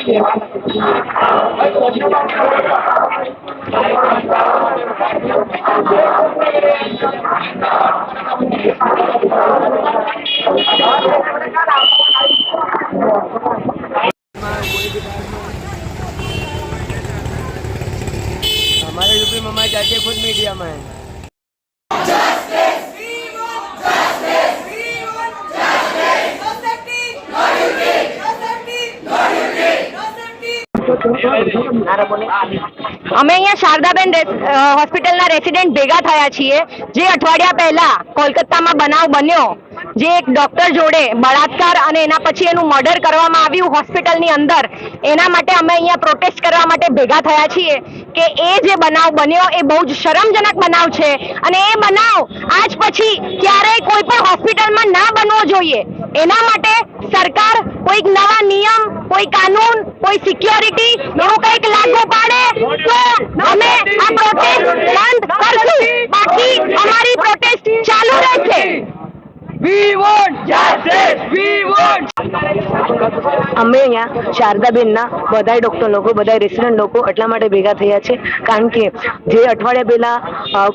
हमारे यूपी में मैं जाके खुद मीडिया में है। અમે અહીંયા શારદાબેન હોસ્પિટલના રેસિડેન્ટ ભેગા થયા છીએ જે અઠવાડિયા પહેલા કોલકાતામાં બનાવ બન્યો, જે એક ડોક્ટર જોડે બળાત્કાર અને એના પછી એનું મર્ડર કરવામાં આવ્યું હોસ્પિટલની અંદર. એના માટે અમે અહીંયા પ્રોટેસ્ટ કરવા માટે ભેગા થયા છીએ કે એ જે બનાવ બન્યો એ બહુ જ શરમજનક બનાવ છે અને એ બનાવ આજ પછી ક્યારેય કોઈ પણ હોસ્પિટલમાં ના બનવો જોઈએ. એના માટે સરકાર કોઈક નવા નિયમ, કોઈ કાનૂન, કોઈ સિક્યોરિટી એવું કંઈક લાગુ પાડે તો અમે આ પ્રોટેસ્ટ બંધ કરશું, બાકી અમારી પ્રોટેસ્ટ ચાલુ રહેશે. We want justice! We want. અમે અહીંયા શારદાબેનના બધાય ડૉક્ટર લોકો, બધાય રેસિડન્ટ લોકો એટલા માટે ભેગા થયા છે કારણ કે જે અઠવાડિયા પહેલાં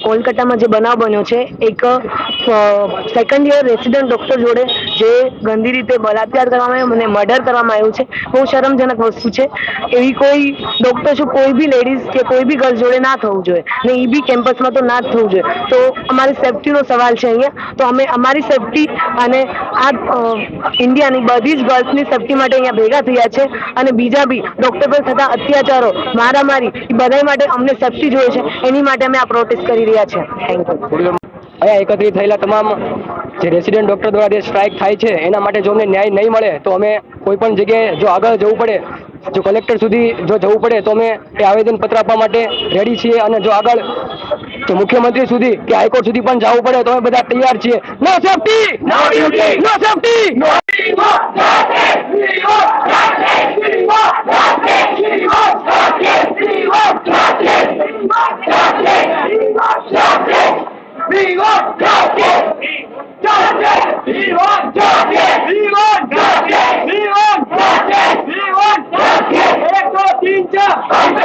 કોલકાતામાં જે બનાવ બન્યો છે, એક સેકન્ડ યર રેસિડન્ટ ડૉક્ટર જોડે જે ગંદી રીતે બળાત્કાર કરવામાં આવ્યો અને મર્ડર કરવામાં આવ્યું છે, બહુ શરમજનક વસ્તુ છે. એવી કોઈ ડૉક્ટર શું કોઈ બી લેડીઝ કે કોઈ બી ગર્લ જોડે ના થવું જોઈએ ને એ બી કેમ્પસમાં તો ના જ થવું જોઈએ. તો અમારી સેફ્ટીનો સવાલ છે અહીંયા, તો અમે અમારી સેફ્ટી અને આ ઇન્ડિયાની બધી જ ગર્લ્સની સેફ્ટી માટે અહીંયા ભેગા થયા છે અને બીજા બી ડૉક્ટર પર થતા અત્યાચારો, મારામારી એ બધા માટે અમને સેફ્ટી જોઈએ છે, એની માટે અમે આ પ્રોટેસ્ટ કરી રહ્યા છીએ. Thank you. અહીંયા એકત્રિત થયેલા તમામ જે રેસિડેન્ટ ડૉક્ટર દ્વારા જે સ્ટ્રાઇક થાય છે એના માટે જો અમને ન્યાય નહીં મળે તો અમે કોઈ પણ જગ્યાએ જો આગળ જવું પડે, જો કલેક્ટર સુધી જો જવું પડે તો અમે એ આવેદનપત્ર આપવા માટે રેડી છીએ અને જો આગળ તો મુખ્યમંત્રી સુધી કે હાઈકોર્ટ સુધી પણ જવું પડે તો અમે બધા તૈયાર છીએ. No safety, no duty, no safety, no We want justice! Justice! We want justice! We want justice! We want justice! We want justice! 1 2 3 4